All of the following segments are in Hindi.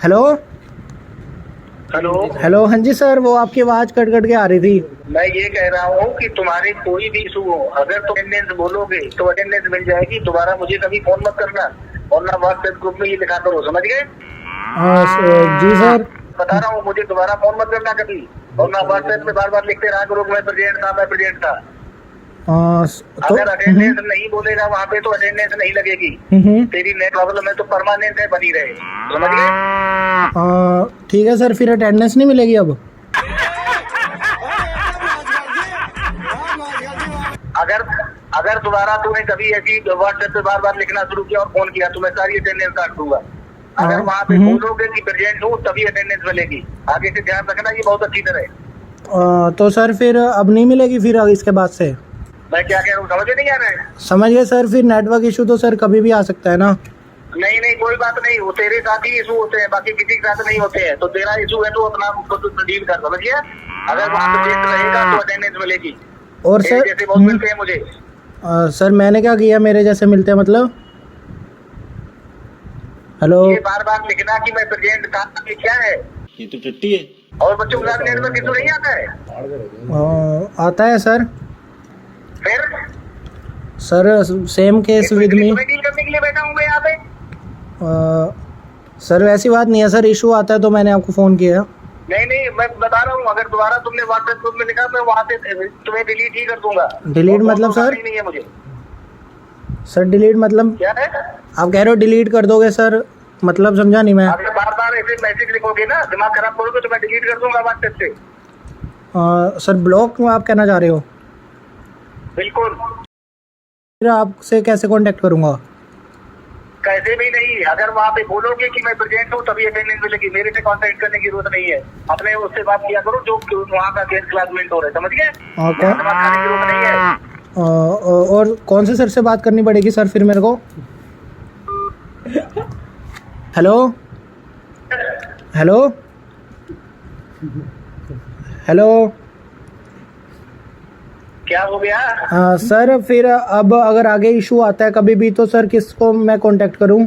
Hello hello. हेलो, हाँ जी सर, वो आपकी आवाज़ कट कट के आ रही थी। मैं ये कह रहा हूँ कि तुम्हारे कोई भी इशू हो, अगर तुम अटेंडेंस बोलोगे तो अटेंडेंस मिल जाएगी। दोबारा मुझे कभी फोन मत करना और ना व्हाट्सएप ग्रुप में ये लिखा करो, समझ गए? जी सर। बता रहा हूँ, मुझे दोबारा फोन मत करना कभी, और ना व्हाट्सएप में बार बार लिखते रहा करो मैं प्रेसिडेंट था, मैं प्रेसिडेंट था। तो अगर अटेंडेंस नहीं बोलेगा वहाँ पे तो अटेंडेंस नहीं लगेगी। तेरी नेट प्रॉब्लम है तो परमानेंट है, बनी रहे, समझ गए? ठीक है सर, फिर अटेंडेंस नहीं मिलेगी अब? अगर अगर दोबारा तूने कभी ऐसी व्हाट्सएप पे बार बार लिखना शुरू किया और फोन किया तो मैं सारी अटेंडेंस काट दूंगा। अगर वहाँ पे बोलोगे कि प्रेजेंट हूँ तभी अटेंडेंस मिलेगी। आगे से ध्यान रखना ये बहुत अच्छी तरह। तो सर फिर अब नहीं मिलेगी फिर इसके बाद से? मैं क्या कह रहा हूँ समझ नहीं आ रहा है? समझ गए सर। फिर नेटवर्क इशू तो सर कभी भी आ सकता है ना? नहीं नहीं, कोई बात नहीं, वो तेरे साथ ही इशू होते हैं, बाकी किसी के साथ नहीं होते हैं। तो तेरा इशू है तो अपना डील कर, समझ गया? अगर वहाँ प्रेजेंट रहेगा तो अटेंडेंस मिलेगी। और सर जैसे बहुत मिलते हैं मुझे। सर मैंने क्या किया मेरे जैसे मिलते हैं मतलब? हेलो, ये बार बार लिखना कि मैं प्रेजेंट था, ये क्या है? ये तो टट्टी है। और बच्चों के साथ नेटवर्क इशू नहीं आता है? आता है सर। फिर sir same case with me. मैं डील करने के लिए बैठा हूँ मैं यहाँ पे। सर वैसी बात नहीं है सर, इशू आता है तो मैंने आपको फ़ोन किया। नहीं नहीं, मैं बता रहा हूँ, अगर दोबारा तुमने व्हाट्सएप ग्रुप में लिखा मैं वहाँ से तुम्हें डिलीट ही कर दूंगा। डिलीट मतलब सर? नहीं है मुझे। सर डिलीट मतलब? क्या है? आप कह रहे हो डिलीट कर दोगे सर, मतलब समझा नहीं मैं। अगर बार बार ऐसे मैसेज लिखोगे ना, दिमाग खराब करोगे तो मैं डिलीट कर दूंगा व्हाट्सएप से। सर ब्लॉक आप कहना चाह रहे हो? बिल्कुल। फिर आपसे कैसे कांटेक्ट करूँगा? कैसे भी नहीं, अगर वहाँ पे बोलोगे कि मैं प्रेजेंट हूँ तभी अटेंडेंस मिलेगी। मेरे से कांटेक्ट करने की जरूरत नहीं है, अपने उससे बात किया करो जो वहाँ का गेस्ट क्लासमेट हो रहे, समझ गए? दिमाग खाने की जरूरत नहीं है। और कौन से सर से बात करनी पड़ेगी सर फिर मेरे को? Hello hello hello. क्या हो गया? सर फिर अब अगर आगे इशू आता है कभी भी तो सर किसको मैं कांटेक्ट करूं?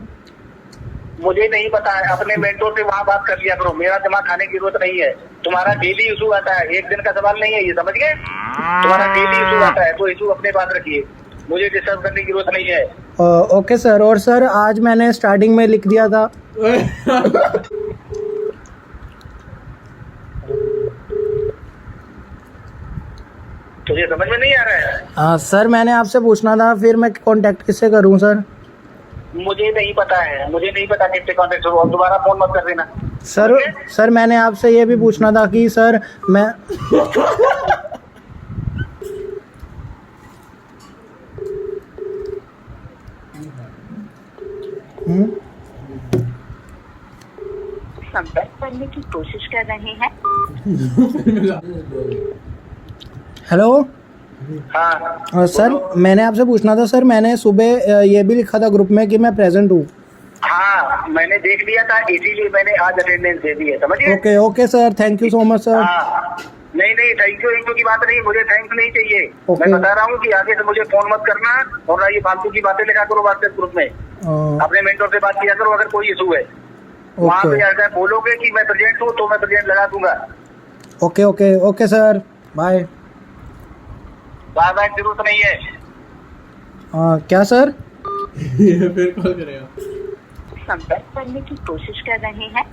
मुझे नहीं पता है, अपने मेंटोर से वहाँ बात कर लिया करो, मेरा दिमाग खाने की जरूरत नहीं है। तुम्हारा डेली इशू आता है, एक दिन का सवाल नहीं है ये, समझ गए? तुम्हारा डेली इशू आता है तो इशू अपने पास रखिए, मुझे डिस्टर्ब करने की जरूरत नहीं है। Okay sir. और सर आज मैंने स्टार्टिंग में लिख दिया था। तुझे समझ में नहीं आ रहा है? सर मैंने आपसे पूछना था, फिर मैं कांटेक्ट किससे करूं सर? मुझे नहीं पता है, मुझे नहीं पता किससे कांटेक्ट करूँ, दोबारा फोन मत कर देना। सर मैंने आपसे ये भी पूछना था कि सर मैं संपर्क करने की कोशिश कर रहे हैं। हेलो। हाँ सर मैंने आपसे पूछना था सर, मैंने सुबह ये भी लिखा था ग्रुप में कि मैं प्रेजेंट हूँ। हाँ, मैंने देख लिया था, इसीलिए मैंने आज अटेंडेंस दे दी है, समझिए? Okay okay sir, thank you so much sir. हाँ, नहीं नहीं, थैंक यू की बात नहीं, मुझे थैंक्स नहीं चाहिए। Okay. मैं बता रहा हूँ कि आगे से मुझे फोन मत करना और ना ये फालतू की बातें लिखा करो व्हाट्सएप ग्रुप में। अपने मेंटर से बात किया करो अगर कोई इशू है। वहाँ पे अगर बोलोगे कि मैं प्रेजेंट हूँ तो मैं प्रेजेंट लगा दूंगा। Okay okay okay sir, bye. Bye bye की जरूरत नहीं है। क्या सर? फिर कॉल करेगा। संपर्क करने की कोशिश कर रहे हैं।